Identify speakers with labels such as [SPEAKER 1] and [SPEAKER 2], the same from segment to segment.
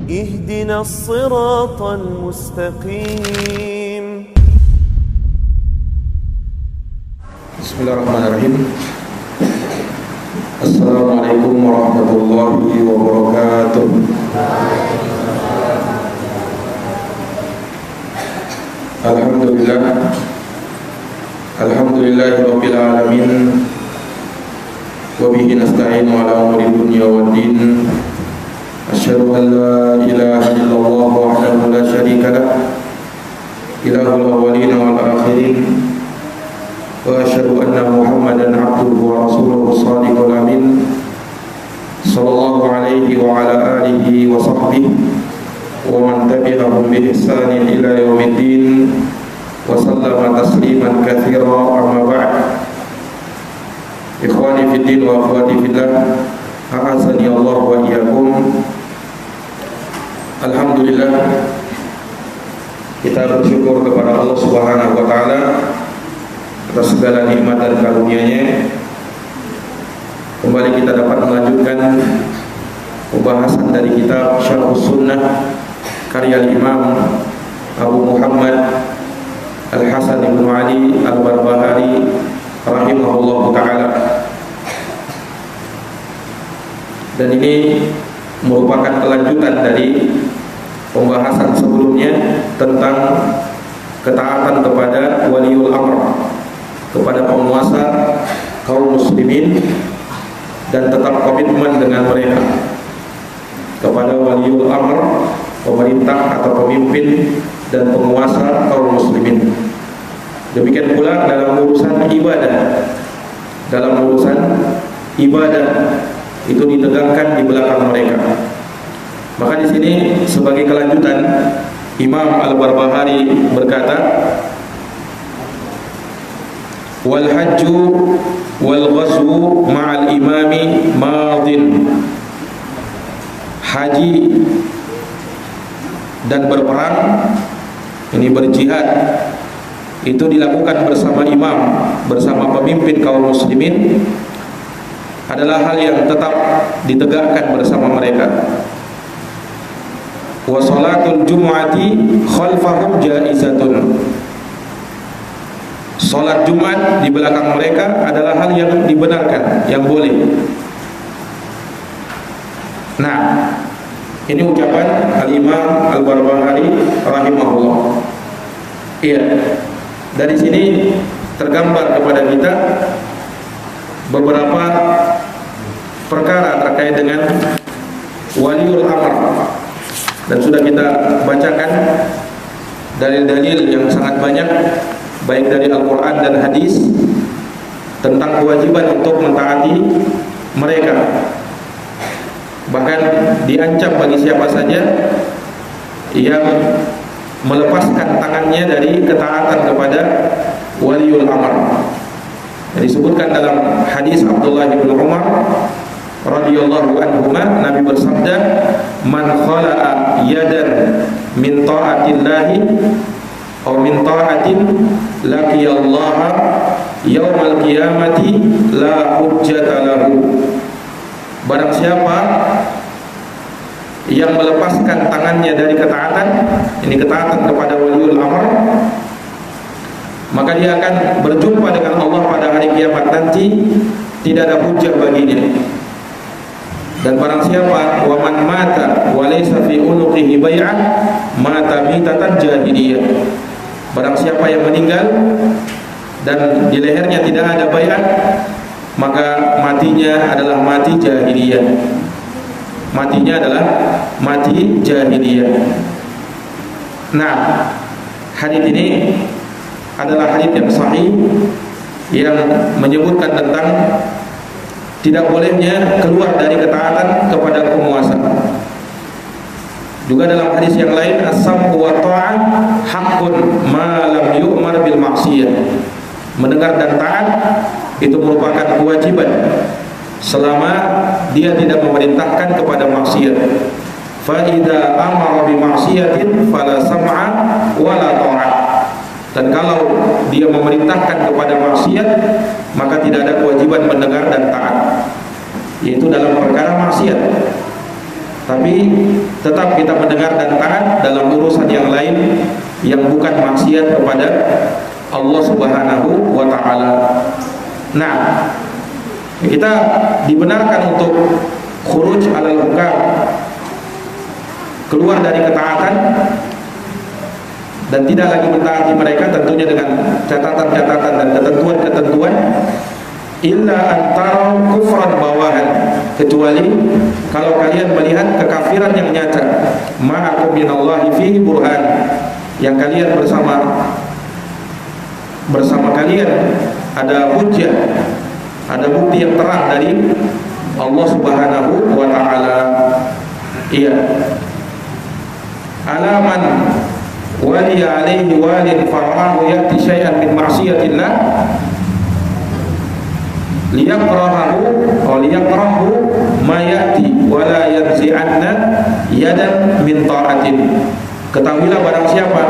[SPEAKER 1] اهدنا الصراط المستقيم.
[SPEAKER 2] Bismillahirrahmanirrahim. Assalamualaikum warahmatullahi wabarakatuh. Alhamdulillahirabbil alamin. Wa bihi nasta'inu ala umuri dunya waddin. Asyhadu an la ilaha illallah wahdahu la syarika lah, ilahul awwalin wal akhirin. Wa asyhadu anna Muhammadan abduhu wa rasuluhu shadiqul amin. Sallallahu alaihi wa ala alihi wa sahbihi wa man tabi'ahum bi ihsanin ila yaumiddin. Wa sallama tasliman katsira, amma ba'd. Ikhwani fid din wa akhwati fillah, a'azzani Allah wa iyyakum. Alhamdulillah, kita bersyukur kepada Allah Subhanahu wa taala atas segala nikmat dan karunia-Nya. Kembali kita dapat melanjutkan pembahasan dari kitab Syarhus Sunnah karya Imam Abu Muhammad Al-Hasan bin Ali Al-Barbahari rahimahullahu taala. Dan ini merupakan kelanjutan dari pembahasan sebelumnya tentang ketaatan kepada waliul amr, kepada penguasa kaum muslimin, dan tetap komitmen dengan mereka, kepada waliul amr, pemerintah atau pemimpin dan penguasa kaum muslimin. Demikian pula dalam urusan ibadah. Dalam urusan ibadah itu ditegakkan di belakang mereka. Maka di sini sebagai kelanjutan, Imam Al-Barbahari berkata, wal hajju wal ghazwu ma'al imami madin. Haji dan berperang, ini berjihad, itu dilakukan bersama imam, bersama pemimpin kaum muslimin, adalah hal yang tetap ditegakkan bersama mereka. Wa salatul jumu'ati khalfahum jaizatun. Salat Jumat di belakang mereka adalah hal yang dibenarkan, yang boleh. Nah, ini ucapan Al-Imam Al-Barbahari rahimahullah. Iya, dari sini tergambar kepada kita beberapa perkara terkait dengan waliul amr, dan sudah kita bacakan dalil-dalil yang sangat banyak, baik dari Al-Quran dan hadis, tentang kewajiban untuk mentaati mereka. Bahkan diancam bagi siapa saja yang melepaskan tangannya dari ketaatan kepada waliul amr. Disebutkan dalam hadis Abdullah bin Umar radhiyallahu anhuma, Nabi bersabda, man khala'a yadan min ta'atillahi aw min ta'atin laqiyallaha yaumal qiyamati la hujjata lahu. Barang siapa yang melepaskan tangannya dari ketaatan, ini ketaatan kepada waliul amr, maka dia akan berjumpa dengan Allah pada hari kiamat nanti, tidak ada hujjah baginya. Dan barang siapa wa man mata wa laysa fi unuqihi bai'ah mata mitatan jahiliyah. Barang siapa yang meninggal dan di lehernya tidak ada bai'at, maka matinya adalah mati jahiliyah. Matinya adalah mati jahiliyah. Nah, hadis ini adalah hadis yang sahih yang menyebutkan tentang tidak bolehnya keluar dari ketaatan kepada penguasa. Juga dalam hadis yang lain, as-sam'u wa ta'ah haqqun ma lam yu'mar bil ma'siyah. Mendengar dan taat itu merupakan kewajiban selama dia tidak memerintahkan kepada maksiat. Fa idza amara bi ma'siyatin fala sam'a wala ta'ah. Dan kalau dia memerintahkan kepada maksiat, maka tidak ada kewajiban mendengar dan taat, yaitu dalam perkara maksiat. tapi tetap kita mendengar dan taat dalam urusan yang lain yang bukan maksiat kepada Allah Subhanahu wa taala. Nah, kita dibenarkan untuk khuruj alal hukam, keluar dari ketaatan dan tidak lagi mentaati mereka, tentunya dengan catatan-catatan dan ketentuan-ketentuan. Illa antara kufran bawahan, kecuali kalau kalian melihat kekafiran yang nyata. Ma'akum minallahi fihi burhan, yang kalian bersama kalian ada hujjah, ada bukti yang terang dari Allah Subhanahu wa taala. Iya. Alaman wali alaihi walin fara'ahu yati syai'an min ma'siyatillah liyaqrahu ma ya'ti wa la yanzi'anna yadan min ta'atin. Ketahuilah barang siapa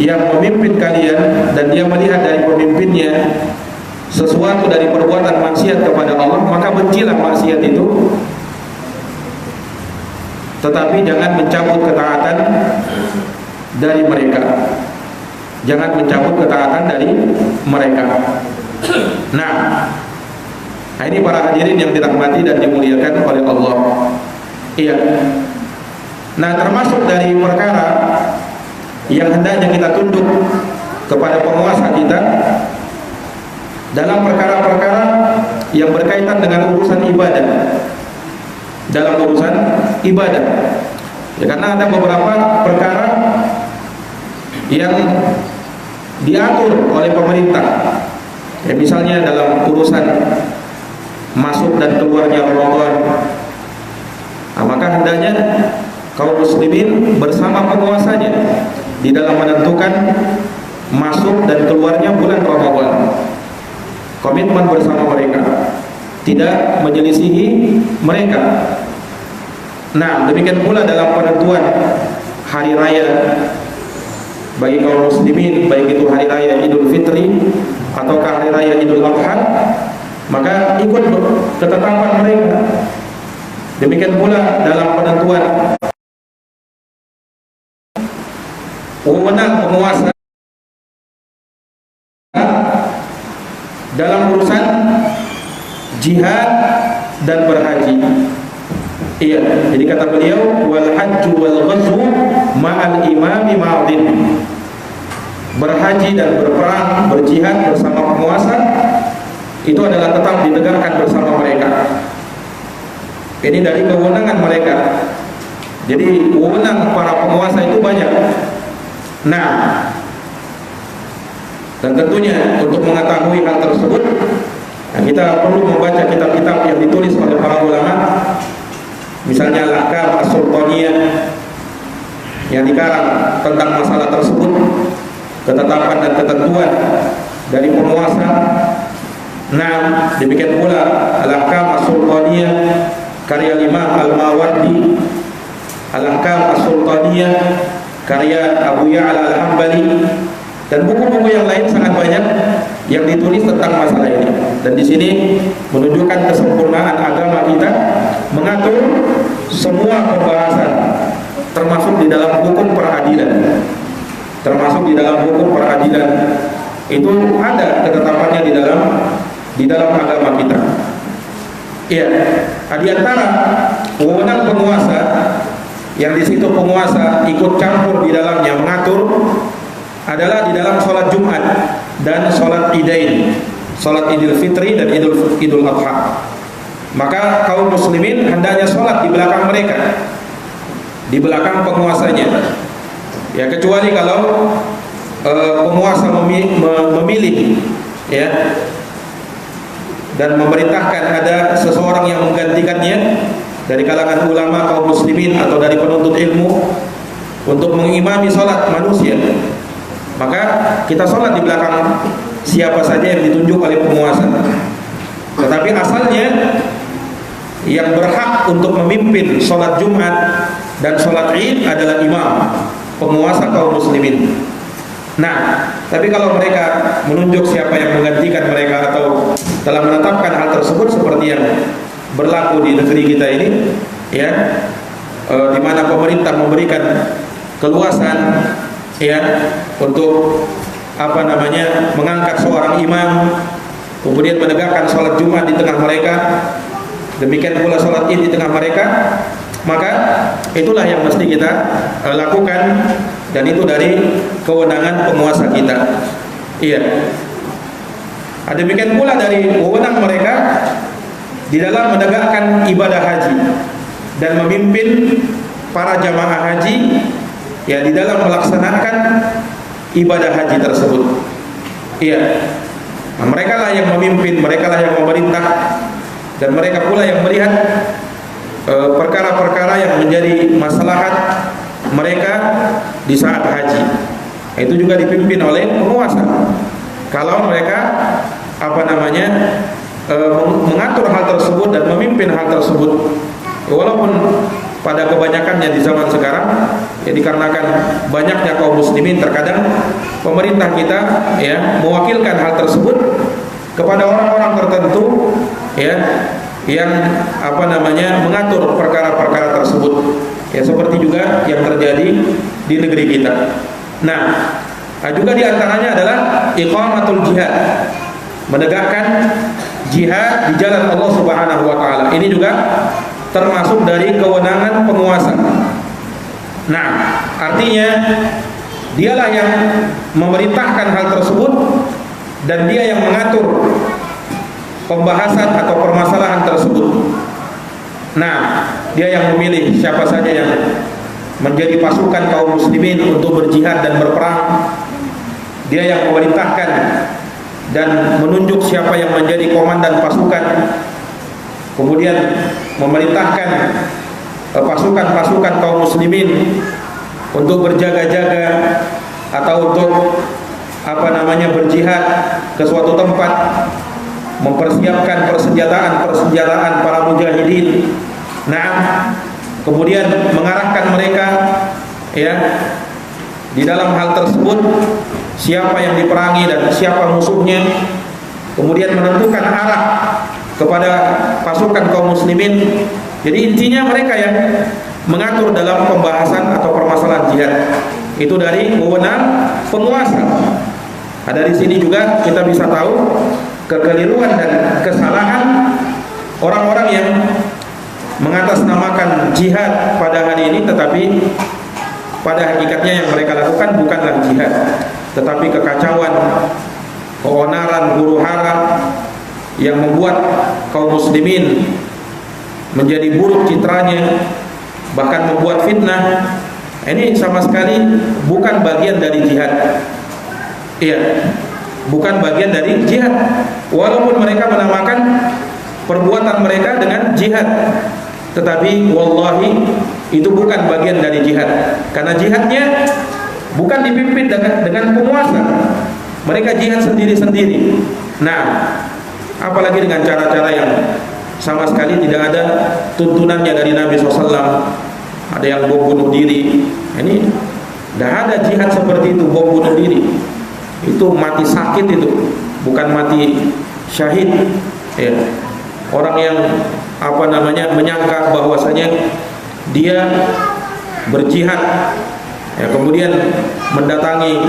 [SPEAKER 2] yang memimpin kalian dan dia melihat dari pemimpinnya sesuatu dari perbuatan maksiat kepada Allah, maka bencilah maksiat itu, tetapi jangan mencabut ketaatan dari mereka. Jangan mencabut ketaatan dari mereka. Nah, ini para hadirin yang dirahmati dan dimuliakan oleh Allah. Iya. Nah, termasuk dari perkara yang hendaknya kita tunduk kepada penguasa kita dalam perkara-perkara yang berkaitan dengan urusan ibadah. Dalam urusan ibadah, ya, karena ada beberapa perkara yang diatur oleh pemerintah. Ya, misalnya dalam urusan masuk dan keluarnya Ramadan, nah, maka hendaknya kaum muslimin bersama penguasanya di dalam menentukan masuk dan keluarnya bulan Ramadan. Komitmen bersama mereka, tidak menyelisihi mereka. Nah, demikian pula dalam penentuan hari raya bagi kaum muslimin, baik itu hari raya Idul Fitri atau hari raya Idul Adha, maka ikut ketetapan mereka. Demikian pula dalam penentuan wewenang penguasa dalam urusan jihad dan berhaji. Iya, jadi kata beliau, wal hajju wal ghazwu ma'al imami ma'adin. Berhaji dan berperang, berjihad bersama penguasa itu adalah tetap ditegakkan bersama mereka. Ini dari kewenangan mereka. Jadi wewenang para penguasa itu banyak. Nah, dan tentunya untuk mengetahui hal tersebut, nah, kita perlu membaca kitab-kitab yang ditulis oleh para ulama. Misalnya Al-Ahkam As-Sultaniyah yang dikarang tentang masalah tersebut, ketetapan dan ketentuan dari penguasa. Nah, demikian pula Al-Ahkam As-Sultaniyah karya Imam Al-Mawardi, Al-Ahkam As-Sultaniyah karya Abu Ya'la Al-Hambali, dan buku-buku yang lain sangat banyak yang ditulis tentang masalah ini. Dan di sini menunjukkan kesempurnaan agama kita mengatur semua pembahasan, termasuk di dalam hukum peradilan. Termasuk di dalam hukum peradilan itu ada ketetapannya di dalam agama kita. Iya, di antara wewenang penguasa yang di situ penguasa ikut campur di dalamnya mengatur adalah di dalam sholat Jumat dan sholat Idain, sholat Idul Fitri dan Idul Adha. Maka kaum muslimin hendaknya sholat di belakang mereka, di belakang penguasanya. Ya, kecuali kalau penguasa memilih, ya, dan memerintahkan ada seseorang yang menggantikannya dari kalangan ulama kaum muslimin atau dari penuntut ilmu untuk mengimami sholat manusia, maka kita sholat di belakang siapa saja yang ditunjuk oleh penguasa. Tetapi asalnya yang berhak untuk memimpin sholat Jumat dan sholat Id adalah imam, penguasa kaum muslimin. Nah, tapi kalau mereka menunjuk siapa yang menggantikan mereka atau telah menetapkan hal tersebut seperti yang berlaku di negeri kita ini, ya, di mana pemerintah memberikan keluasan ya untuk mengangkat seorang imam, kemudian menegakkan sholat Jumat di tengah mereka, demikian pula sholat Id di tengah mereka, maka itulah yang mesti kita lakukan, dan itu dari kewenangan penguasa kita. Iya. Demikian pula dari wewenang mereka di dalam menegakkan ibadah haji dan memimpin para jamaah haji ya di dalam melaksanakan ibadah haji tersebut. Iya. Nah, mereka lah yang memimpin, mereka lah yang memerintah, dan mereka pula yang melihat perkara-perkara yang menjadi maslahat mereka di saat haji. Itu juga dipimpin oleh penguasa. Kalau mereka mengatur hal tersebut dan memimpin hal tersebut, walaupun pada kebanyakannya di zaman sekarang ya dikarenakan banyaknya kaum muslimin, terkadang pemerintah kita ya mewakilkan hal tersebut kepada orang-orang tertentu ya yang mengatur perkara-perkara tersebut ya, seperti juga yang terjadi di negeri kita. Nah, juga diantaranya adalah iqamatul jihad, menegakkan jihad di jalan Allah Subhanahu wa taala. Ini juga termasuk dari kewenangan penguasa. Nah, artinya dialah yang memerintahkan hal tersebut dan dia yang mengatur pembahasan atau permasalahan tersebut. Nah, dia yang memilih siapa saja yang menjadi pasukan kaum muslimin untuk berjihad dan berperang. Dia yang memerintahkan dan menunjuk siapa yang menjadi komandan pasukan, kemudian memerintahkan pasukan-pasukan kaum muslimin untuk berjaga-jaga atau untuk berjihad ke suatu tempat, mempersiapkan persenjataan para mujahidin. Nah, kemudian mengarahkan mereka ya di dalam hal tersebut, siapa yang diperangi dan siapa musuhnya, kemudian menentukan arah kepada pasukan kaum muslimin. Jadi intinya mereka yang mengatur dalam pembahasan atau permasalahan jihad. Itu dari wewenang penguasa. Dari sini juga kita bisa tahu kekeliruan dan kesalahan orang-orang yang mengatasnamakan jihad pada hari ini, tetapi pada hakikatnya yang mereka lakukan bukanlah jihad, tetapi kekacauan, keonaran, huru-hara yang membuat kaum muslimin menjadi buruk citranya, bahkan membuat fitnah. Ini sama sekali bukan bagian dari jihad. Iya, bukan bagian dari jihad. Walaupun mereka menamakan perbuatan mereka dengan jihad, tetapi wallahi itu bukan bagian dari jihad. Karena jihadnya bukan dipimpin dengan penguasa. Mereka jihad sendiri-sendiri. Nah, apalagi dengan cara-cara yang sama sekali tidak ada tuntunannya dari Nabi SAW. Ada yang bom bunuh diri. Ini tidak ada jihad seperti itu, bom bunuh diri. Itu mati sakit, itu bukan mati syahid ya. Orang yang menyangka bahwasanya dia berjihad ya, kemudian mendatangi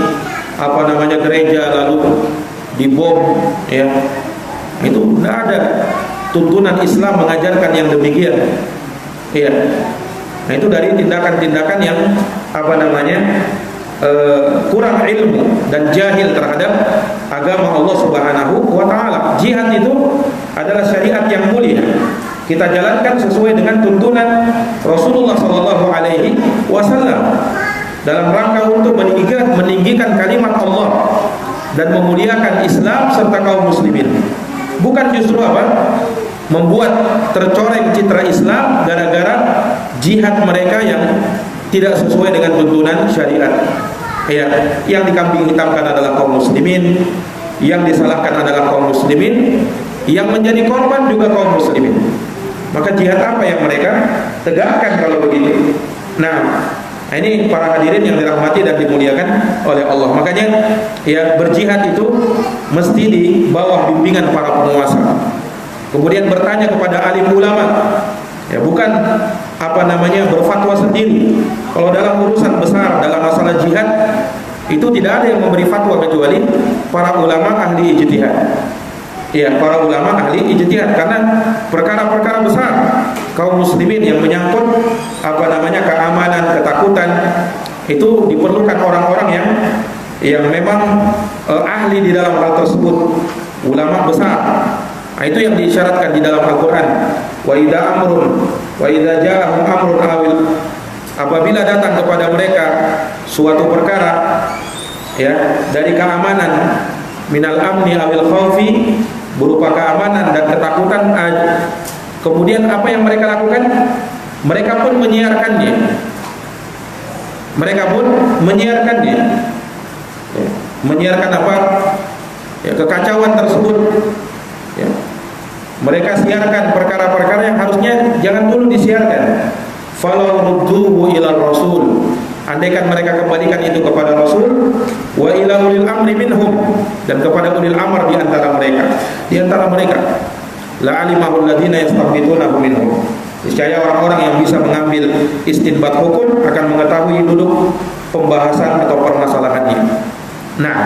[SPEAKER 2] gereja lalu dibom ya, itu tidak ada tuntunan Islam mengajarkan yang demikian ya. Nah, itu dari tindakan-tindakan yang kurang ilmu dan jahil terhadap agama Allah Subhanahu wa taala. Jihad itu adalah syariat yang mulia. Kita jalankan sesuai dengan tuntunan Rasulullah sallallahu alaihi wasallam dalam rangka untuk meninggikan kalimat Allah dan memuliakan Islam serta kaum muslimin. Bukan justru membuat tercoreng citra Islam gara-gara jihad mereka yang tidak sesuai dengan tuntunan syariat. Ya, yang dikambing hitamkan adalah kaum muslimin, yang disalahkan adalah kaum muslimin, yang menjadi korban juga kaum muslimin. Maka jihad apa yang mereka tegakkan kalau begitu? Nah, ini para hadirin yang dirahmati dan dimuliakan oleh Allah. Makanya ya, berjihad itu mesti di bawah bimbingan para penguasa. Kemudian bertanya kepada alim ulama. Ya, bukan berfatwa sendiri. Kalau dalam urusan besar, dalam masalah jihad, itu tidak ada yang memberi fatwa kecuali para ulama ahli ijtihad. Ya, para ulama ahli ijtihad, karena perkara-perkara besar kaum muslimin yang menyangkut keamanan, ketakutan, itu diperlukan orang-orang yang memang ahli di dalam hal tersebut, ulama besar. Nah, itu yang disyaratkan di dalam Al-Qur'an. Wa idza ja'ahum amrun awil, apabila datang kepada mereka suatu perkara ya dari keamanan, minal amni awil khaufi, berupa keamanan dan ketakutan, kemudian apa yang mereka lakukan? Mereka pun menyiarkannya. Menyiarkan apa? Ya, kekacauan tersebut. Ya. Mereka siarkan perkara-perkara yang harusnya jangan dulu disiarkan. Falau rudduhu ila rasul, andaikan mereka kembalikan itu kepada Rasul, wa ila ulil amri minhum, dan kepada ulil amr di antara mereka, la alimahu alladziina yastanbitunahu minhum. Niscaya orang-orang yang bisa mengambil istinbat hukum akan mengetahui duduk pembahasan atau permasalahannya. Nah,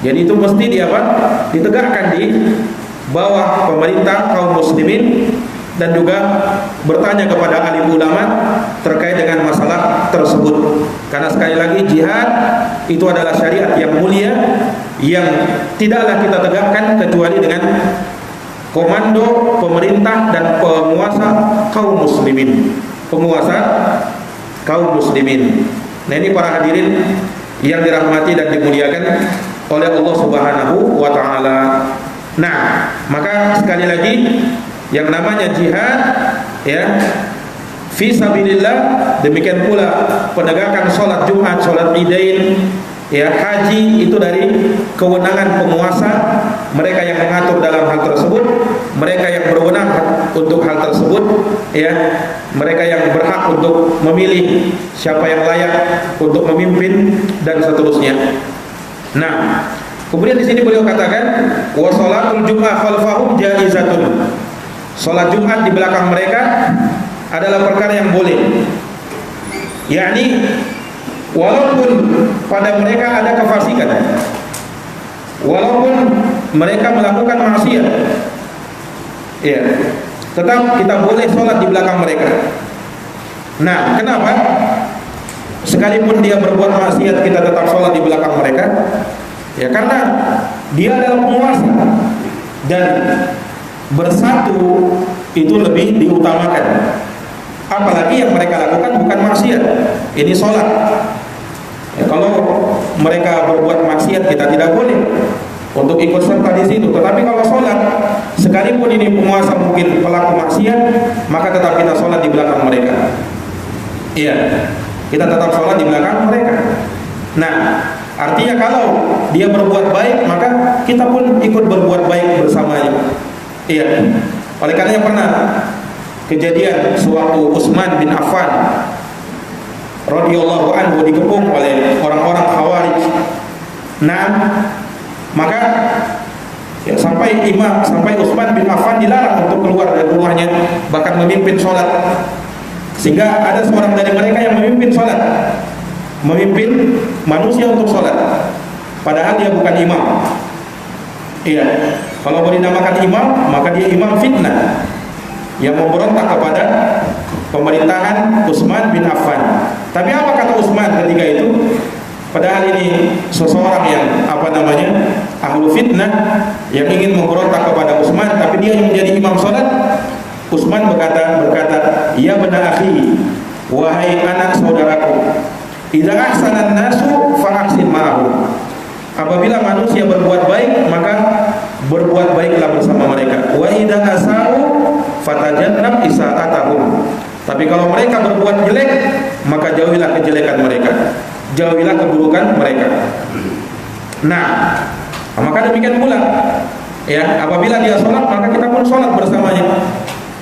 [SPEAKER 2] jadi itu mesti ditegakkan di bawah pemerintah kaum muslimin, dan juga bertanya kepada alim ulama terkait dengan masalah tersebut. Karena sekali lagi jihad itu adalah syariat yang mulia yang tidaklah kita tegakkan kecuali dengan komando pemerintah dan penguasa kaum muslimin. Nah, ini para hadirin yang dirahmati dan dimuliakan oleh Allah Subhanahu wa taala. Nah, maka sekali lagi yang namanya jihad ya fi sabilillah, demikian pula penegakan salat Jumat, salat Idain, ya haji, itu dari kewenangan penguasa, mereka yang mengatur dalam hal tersebut, mereka yang berwenang untuk hal tersebut, ya mereka yang berhak untuk memilih siapa yang layak untuk memimpin dan seterusnya. Nah, kemudian di sini beliau katakan wa sholatul jum'ah khalfahum jaizatun. Salat Jumat di belakang mereka adalah perkara yang boleh. Yakni walaupun pada mereka ada kefasikan, walaupun mereka melakukan maksiat, ya, tetap kita boleh sholat di belakang mereka. Nah, kenapa? Sekalipun dia berbuat maksiat, kita tetap sholat di belakang mereka. Ya, karena dia adalah penguasa dan bersatu itu lebih diutamakan. Apalagi yang mereka lakukan bukan maksiat, ini sholat. Ya, kalau mereka berbuat maksiat, kita tidak boleh untuk ikut serta di situ. Tetapi kalau sholat, sekalipun ini penguasa mungkin pelaku maksiat, maka tetap kita sholat di belakang mereka. Iya, kita tetap sholat di belakang mereka. Nah, artinya kalau dia berbuat baik, maka kita pun ikut berbuat baik bersamanya. Iya, oleh karena pernah kejadian sewaktu Utsman bin Affan radhiyallahu anhu dikepung oleh orang-orang Khawarij. Nah, maka ya, sampai Utsman bin Affan dilarang untuk keluar dari rumahnya, bahkan memimpin sholat. Sehingga ada seorang dari mereka yang memimpin sholat, memimpin manusia untuk sholat, padahal dia bukan imam. Iya, kalau boleh dinamakan imam, maka dia imam fitnah yang memberontak kepada pemerintahan Utsman bin Affan. Tapi apa kata Utsman ketika itu? Padahal ini seseorang yang ahlu fitnah yang ingin memberontak kepada Utsman, tapi dia yang menjadi imam salat. Utsman berkata, ya benar akhi, wahai anak saudaraku, idza ahsanan nasu fa ahsin ma'ahum. Apabila manusia berbuat baik, maka berbuat baiklah bersama mereka. Wa idza asa'u fatajannab isa'atahum. Tapi kalau mereka berbuat jelek, maka jauhilah kejelekan mereka, jauhilah keburukan mereka. Nah, maka demikian pula ya, apabila dia sholat, maka kita pun sholat bersamanya.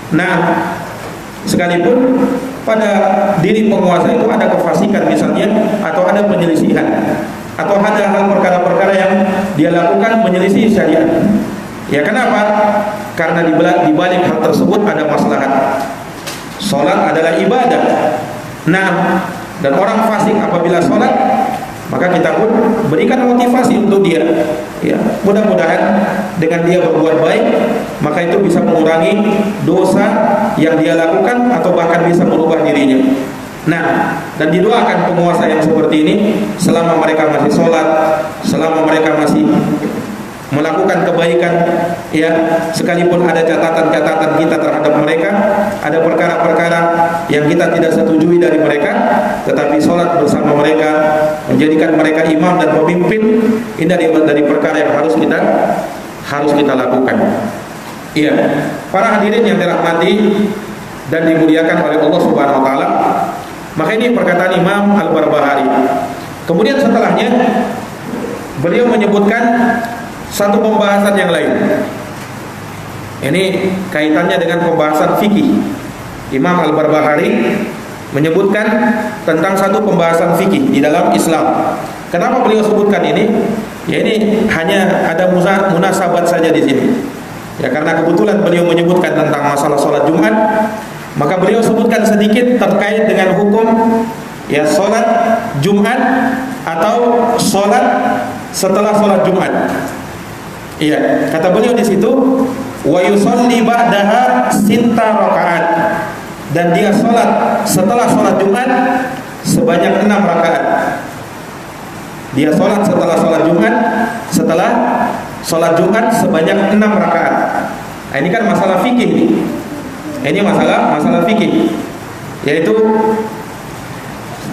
[SPEAKER 2] Nah, sekalipun pada diri penguasa itu ada kefasikan misalnya, atau ada penyelisihan, atau ada hal perkara-perkara yang dia lakukan menyelisih syariat. Ya, kenapa? Karena di balik hal tersebut ada maslahat. Sholat adalah ibadah. Nah, dan orang fasik apabila sholat, maka kita pun berikan motivasi untuk dia. Ya, mudah-mudahan dengan dia berbuat baik, maka itu bisa mengurangi dosa yang dia lakukan atau bahkan bisa merubah dirinya. Nah, dan didoakan penguasa yang seperti ini selama mereka masih sholat, selama mereka masih melakukan kebaikan, ya, sekalipun ada catatan-catatan kita terhadap mereka, ada perkara-perkara yang kita tidak setujui dari mereka, tetapi sholat bersama mereka, menjadikan mereka imam dan pemimpin, ini dari perkara yang harus kita lakukan. Iya, para hadirin yang dirahmati dan dimuliakan oleh Allah Subhanahu wa taala. Maka ini perkataan Imam Al-Barbahari. Kemudian setelahnya beliau menyebutkan satu pembahasan yang lain. Ini kaitannya dengan pembahasan fikih. Imam Al-Barbahari menyebutkan tentang satu pembahasan fikih di dalam Islam. Kenapa beliau sebutkan ini? Ya, ini hanya ada munasabat saja di sini. Ya, karena kebetulan beliau menyebutkan tentang masalah sholat Jumat, maka beliau sebutkan sedikit terkait dengan hukum ya sholat Jumat atau sholat setelah sholat Jumat. Iya, kata beliau di situ, wa yusalli ba'daha sitta rakaat, dan dia sholat setelah sholat Jumat sebanyak 6 rakaat. Dia sholat setelah sholat Jumat sebanyak 6 rakaat. Nah, ini kan masalah fikih nih. Ini masalah fikih, yaitu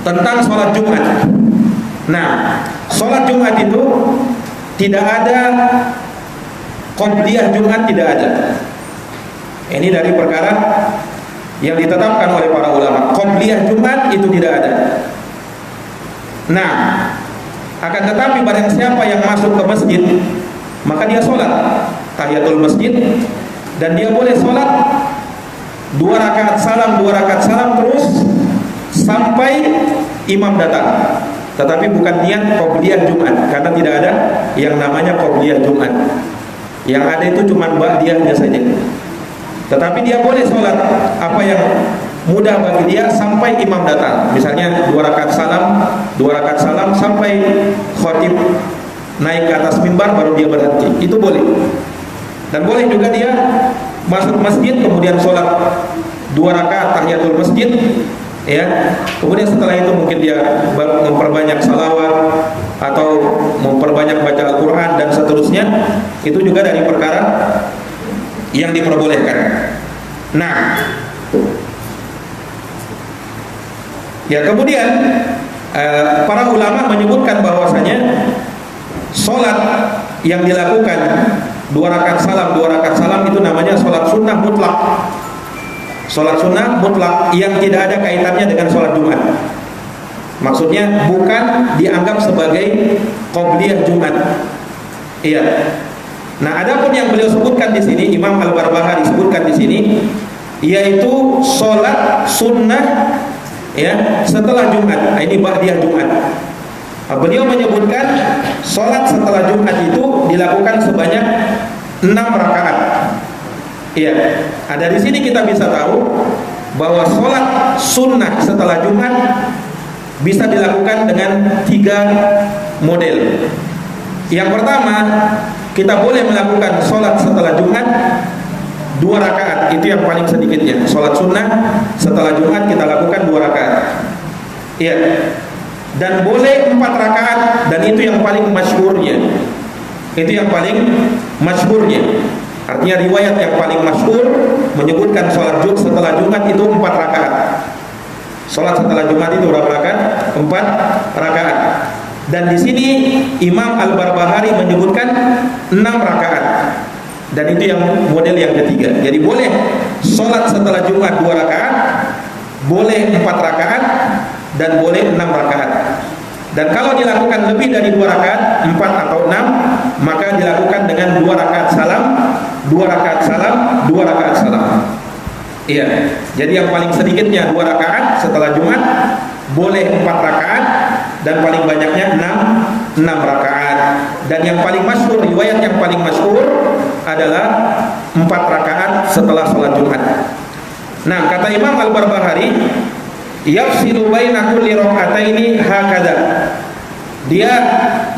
[SPEAKER 2] tentang sholat Jumat. Nah, sholat Jumat itu tidak ada qobliyah Jumat, tidak ada. Ini dari perkara yang ditetapkan oleh para ulama. Qobliyah Jumat itu tidak ada. Nah, akan tetapi barang siapa yang masuk ke masjid, maka dia sholat tahiyatul masjid, dan dia boleh sholat 2 rakaat salam terus sampai imam datang. Tetapi bukan niat qobliyah Jumat, karena tidak ada yang namanya qobliyah Jumat. Yang ada itu cuma ba'diyahnya saja. Tetapi dia boleh sholat apa yang mudah bagi dia sampai imam datang. Misalnya 2 rakaat salam sampai khatib naik ke atas mimbar baru dia berhenti. Itu boleh. Dan boleh juga dia masuk masjid kemudian sholat 2 rakaat tahiyatul masjid, ya. Kemudian setelah itu mungkin dia memperbanyak salawat atau memperbanyak baca Al-Quran dan seterusnya. Itu juga dari perkara yang diperbolehkan. Nah, ya, kemudian para ulama menyebutkan bahwasanya sholat yang dilakukan 2 rakaat salam itu namanya sholat sunnah mutlak. Sholat sunnah mutlak yang tidak ada kaitannya dengan sholat Jumat. Maksudnya bukan dianggap sebagai qobliyah Jumat. Iya. Nah, adapun yang beliau sebutkan di sini, Imam Al-Barbahari sebutkan di sini, yaitu sholat sunnah ya setelah Jumat. Nah, ini ba'diyah Jumat. Nah, beliau menyebutkan sholat setelah Jumat itu dilakukan sebanyak 6 rakaat. Iya. Nah, dari sini kita bisa tahu bahwa sholat sunnah setelah Jumat bisa dilakukan dengan 3 model. Yang pertama, kita boleh melakukan sholat setelah Jumat 2 rakaat, itu yang paling sedikitnya. Sholat sunnah setelah Jumat kita lakukan 2 rakaat. Iya. Dan boleh 4 rakaat, dan itu yang paling masyhurnya. Itu yang paling masyhurnya. Artinya riwayat yang paling masyhur menyebutkan sholat setelah Jumat itu 4 rakaat. Sholat setelah Jumat itu berapa rakaat? 4 rakaat. Dan di sini Imam Al-Barbahari menyebutkan 6 rakaat. Dan itu yang model yang ketiga. Jadi boleh sholat setelah Jumat 2 rakaat, boleh 4 rakaat, dan boleh 6 rakaat. Dan kalau dilakukan lebih dari 2 rakaat, 4 atau 6, maka dilakukan dengan 2 rakaat salam, 2 rakaat salam, 2 rakaat salam. Iya. Jadi yang paling sedikitnya 2 rakaat setelah Jumat, boleh 4 rakaat, dan paling banyaknya 6 rakaat. Dan yang paling masyhur, riwayat yang paling masyhur adalah 4 rakaat setelah sholat Jumat. Nah, kata Imam Al-Barbahari, yafsilu baina kulli raka'ataini hakada. Dia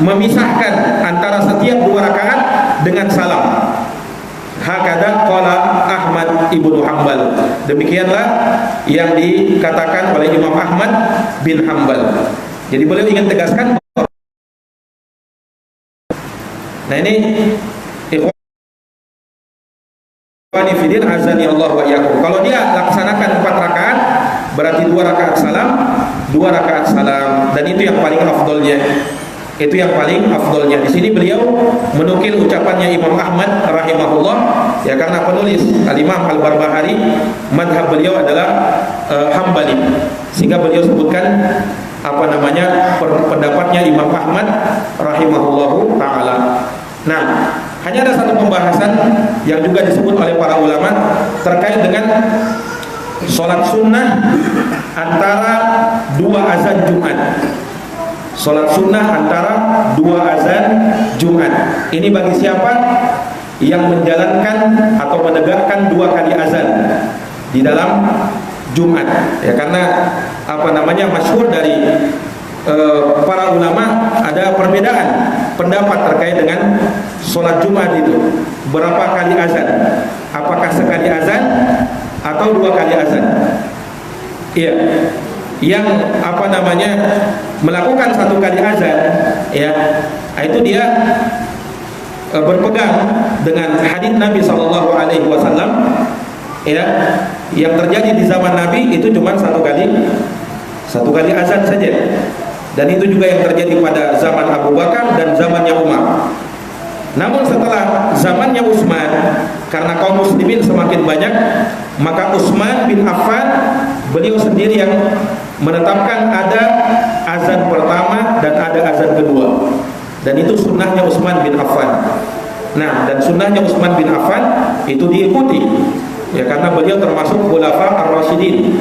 [SPEAKER 2] memisahkan antara setiap dua rakaat dengan salam. Hakada qala Ahmad ibnu Hanbal. Demikianlah yang dikatakan oleh Imam Ahmad bin Hanbal. Jadi beliau ingin tegaskan. Nah, ini ikhwani fillah azani Allah wa iyyakum. Kalau dia laksanakan 4 rakaat, berarti 2 rakaat salam, 2 rakaat salam, dan itu yang paling afdolnya. Itu yang paling afdolnya. Di sini beliau menukil ucapannya Imam Ahmad rahimahullah, ya, karena penulis Al-Imam Al-Barbahari madhab beliau adalah Hambali, sehingga beliau sebutkan pendapatnya Imam Ahmad rahimahullahu taala. Nah, hanya ada satu pembahasan yang juga disebut oleh para ulama terkait dengan sholat sunnah antara 2 azan Jumat. Sholat sunnah antara 2 azan Jumat. Ini bagi siapa yang menjalankan atau menegakkan 2 kali azan di dalam Jumat, ya, karena masyhur dari para ulama ada perbedaan pendapat terkait dengan sholat Jumat itu berapa kali azan, apakah sekali azan atau 2 kali azan. Iya, yang melakukan 1 kali azan, ya, itu dia berpegang dengan hadis Nabi SAW, ya, yang terjadi di zaman Nabi itu cuma 1 kali azan saja, dan itu juga yang terjadi pada zaman Abu Bakar dan zamannya Umar. Namun setelah zamannya Utsman, karena kaum muslimin semakin banyak, maka Utsman bin Affan beliau sendiri yang menetapkan ada azan pertama dan ada azan kedua, dan itu sunnahnya Utsman bin Affan. Nah, dan sunnahnya Utsman bin Affan itu diikuti, ya, karena beliau termasuk khulafa ar-rasyidin,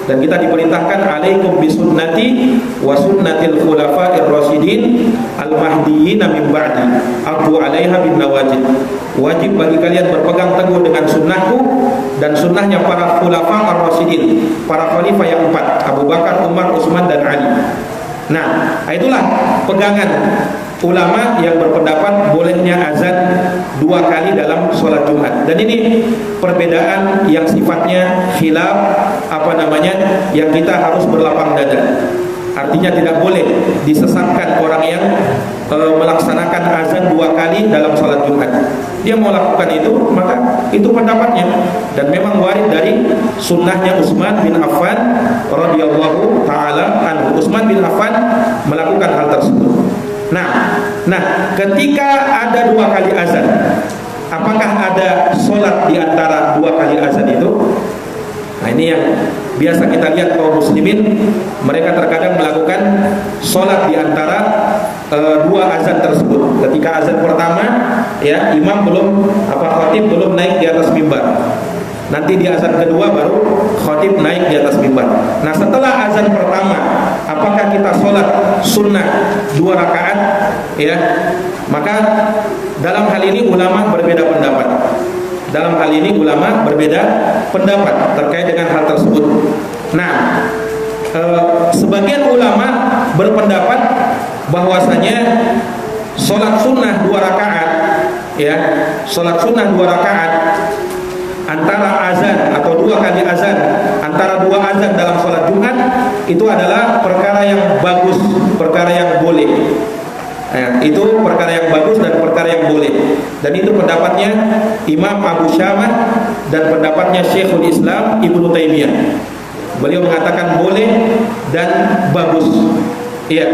[SPEAKER 2] dan kita diperintahkan alaikum bisunnati wa sunnatil khulafa'ir rasyidin al-mahdiyyin min ba'di aqu 'alaiha bin nawajid. Wajib bagi kalian berpegang teguh dengan sunnahku dan sunnahnya para khulafa ar-rasyidin, para khalifah yang 4, Abu Bakar, Umar, Utsman dan Ali. Nah, itulah pegangan ulama yang berpendapat bolehnya azan 2 kali dalam sholat Jumat. Dan ini perbedaan yang sifatnya khilaf, yang kita harus berlapang dada. Artinya tidak boleh disesatkan orang yang melaksanakan azan 2 kali dalam sholat Jumat. Dia mau lakukan itu, maka itu pendapatnya, dan memang warid dari sunnahnya Utsman bin Affan radhiyallahu taala anhu. Utsman bin Affan melakukan hal tersebut. Nah, ketika ada 2 kali azan, apakah ada sholat di antara 2 kali azan itu? Nah, ini yang biasa kita lihat kaum muslimin, mereka terkadang melakukan sholat di antara 2 azan tersebut. Ketika azan pertama, ya, imam khatib belum naik di atas mimbar. Nanti di azan kedua baru khatib naik di atas mimbar. Nah, setelah azan pertama, apakah kita sholat sunnah 2 rakaat? Ya, maka dalam hal ini ulama berbeda pendapat. Terkait dengan hal tersebut. Nah, sebagian ulama berpendapat bahwasanya sholat sunnah 2 rakaat, ya, sholat sunnah 2 rakaat antara azan atau 2 kali azan, antara 2 azan dalam sholat Jumat itu adalah perkara yang bagus, perkara yang boleh. Itu perkara yang bagus dan perkara yang boleh. Dan itu pendapatnya Imam Abu Syamah dan pendapatnya Syekhul Islam Ibnu Taimiyah. Beliau mengatakan boleh dan bagus. Iya.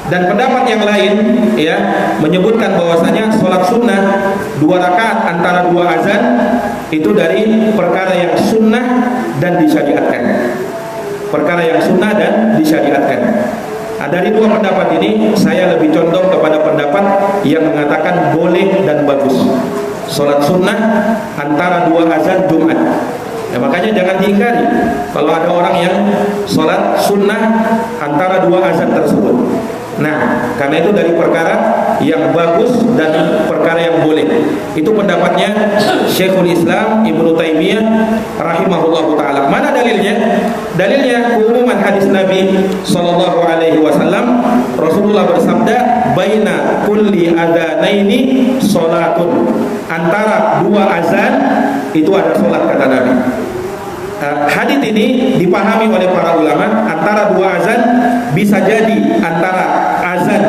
[SPEAKER 2] Dan pendapat yang lain, ya, menyebutkan bahwasanya sholat sunnah 2 rakaat antara 2 azan itu dari perkara yang sunnah dan disyariatkan. Perkara yang sunnah dan disyariatkan. Nah, dari 2 pendapat ini saya lebih condong kepada pendapat yang mengatakan boleh dan bagus sholat sunnah antara 2 azan Jumat. Ya, makanya jangan diingkari kalau ada orang yang sholat sunnah antara 2 azan tersebut. Nah, karena itu dari perkara yang bagus dan perkara yang boleh. Itu pendapatnya Syekhul Islam Ibnu Taimiyah rahimahullahu taala. Mana dalilnya? Dalilnya keumuman hadis Nabi sallallahu alaihi wasallam. Rasulullah bersabda, "Baina kulli adzanaini salatun." Antara dua azan itu ada salat, kata Nabi. Hadis ini dipahami oleh para ulama, antara dua azan bisa jadi antara azan,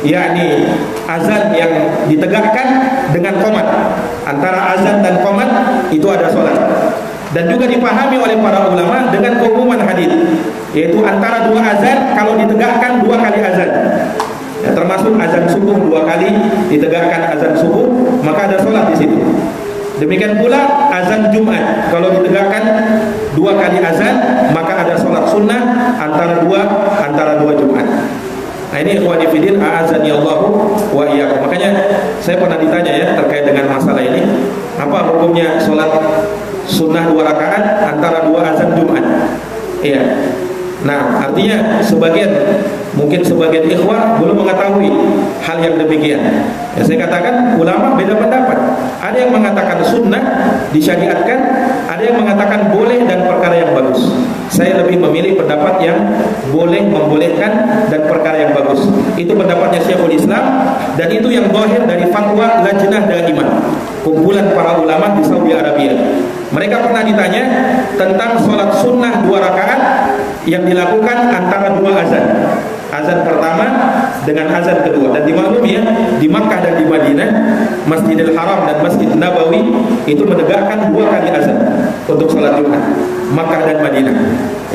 [SPEAKER 2] yakni azan yang ditegakkan dengan qomat. Antara azan dan qomat itu ada sholat. Dan juga dipahami oleh para ulama dengan keumuman hadis, yaitu antara dua azan kalau ditegakkan dua kali azan. Ya, termasuk azan subuh dua kali ditegakkan azan subuh, maka ada sholat di situ. Demikian pula azan Jumat, kalau ditegakkan dua kali azan, maka ada sholat sunnah antara dua Jumat. Nah, ini ikhwani fillah, a'azani Allahu wa iyyakum. Makanya saya pernah ditanya ya terkait dengan masalah ini, apa hukumnya sholat sunnah 2 rakaat antara dua azan Jumat? Iya. Nah, artinya mungkin sebagian ikhwah belum mengetahui hal yang demikian. Ya, saya katakan ulama beda pendapat. Ada yang mengatakan sunnah disyariatkan, ada yang mengatakan boleh dan perkara yang bagus. Saya lebih memilih pendapat yang boleh, membolehkan dan perkara yang bagus. Itu pendapatnya Syekhul Islam, dan itu yang zahir dari fatwa Lajnah Daimah, kumpulan para ulama di Saudi Arabia. Mereka pernah ditanya tentang sholat sunnah 2 rakaat yang dilakukan antara dua azan, azan pertama dengan azan kedua. Dan dimaklumi ya, di Makkah dan di Madinah, Masjidil Haram dan Masjid Nabawi itu menegakkan 2 kali azan untuk sholat Jumat. Makkah dan Madinah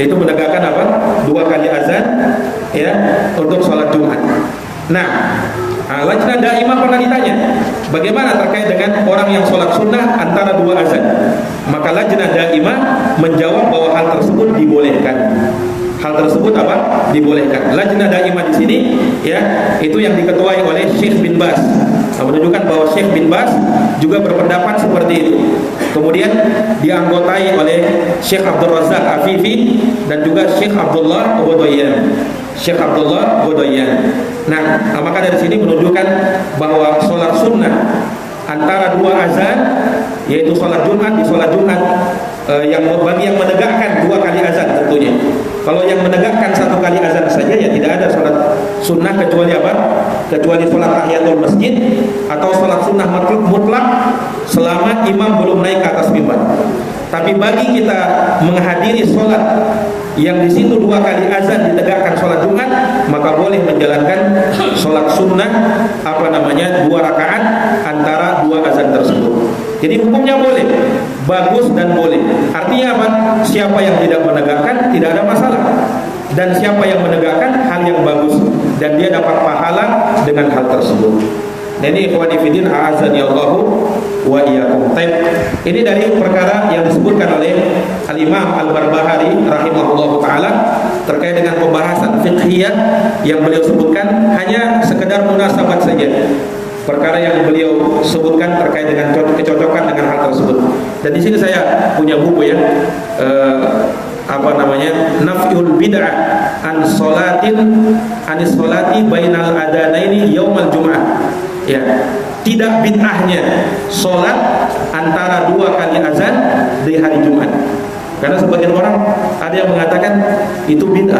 [SPEAKER 2] itu menegakkan apa? 2 kali azan ya untuk sholat Jumat. Nah, Lajnah Daimah pernah ditanya, bagaimana terkait dengan orang yang sholat sunnah antara 2 azan? Maka Lajnah Daimah menjawab bahwa hal tersebut dibolehkan. Hal tersebut apa? Dibolehkan. Lajnah Daimah di sini ya, itu yang diketuai oleh Syekh bin Baz. Menunjukkan bahwa Syekh bin Baz juga berpendapat seperti itu. Kemudian dianggotai oleh Syekh Abdul Razak Afifi dan juga Syekh Abdullah Ghudayyan. Syekh Abdullah Ghudayyan. Nah, maka dari sini menunjukkan bahwa sholat sunnah antara 2 azan, yaitu sholat Jumat, di sholat Jumat yang bagi yang menegakkan 2 kali azan tentunya. Kalau yang menegakkan 1 kali azan saja, ya tidak ada sholat sunnah kecuali apa? Kecuali sholat tahiyatul masjid atau sholat sunnah mutlak selama imam belum naik ke atas mimbar. Tapi bagi kita menghadiri sholat yang di situ 2 kali azan ditegakkan sholat Jumat, maka boleh menjalankan sholat sunnah 2 rakaat antara 2 azan tersebut. Jadi hukumnya boleh, bagus dan boleh. Artinya apa? Siapa yang tidak menegakkan tidak ada masalah, dan siapa yang menegakkan hal yang bagus, dan dia dapat pahala dengan hal tersebut. Nah, ini ikhwani fillah, a'azzani Allahu wa iyyakum. Ini dari perkara yang disebutkan oleh Al-Imam Al-Barbahari rahimahullahu taala terkait dengan pembahasan fiqhiyah yang beliau sebutkan, hanya sekedar munasabat saja. Perkara yang beliau sebutkan terkait dengan kecocokan dengan hal tersebut. Dan di sini saya punya buku ya, Nafyul Bid'ah an Solati bainal adanaini yaumal Jum'ah. Ya, tidak bid'ahnya sholat antara 2 kali azan di hari Jumat. Karena sebagian orang ada yang mengatakan itu bid'ah.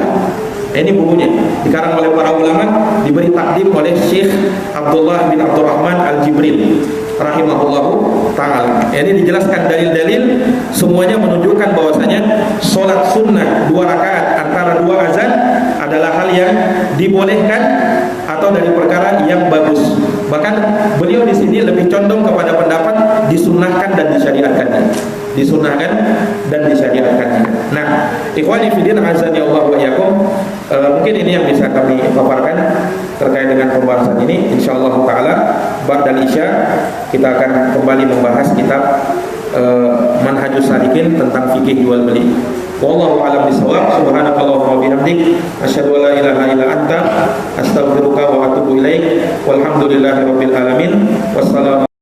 [SPEAKER 2] Ini bukunya dikarang oleh para ulama, diberi takdim oleh Syekh Abdullah bin Abdurrahman Al-Jibril rahimahullahu ta'ala. Ini dijelaskan dalil-dalil, semuanya menunjukkan bahwasanya sholat sunnah 2 rakaat antara 2 azan adalah hal yang dibolehkan atau dari perkara yang bagus. Bahkan beliau di sini lebih condong kepada pendapat disunnahkan dan disyariatkan. Disunnahkan dan disyariatkan. Nah, ikhwani fillah, azani Allah wa iyyakum. Mungkin ini yang bisa kami paparkan terkait dengan pembahasan ini. Insyaallah taala ba'dal isya kita akan kembali membahas kitab Manhajus Salikin tentang fikih jual beli. Wallahu a'lam bishawab. Subhanakallahumma wa bihamdik, asyhadu an la ilaha illa anta, astaghfiruka wa atubu ilaik. Walhamdulillahirabbil alamin. Wassalamu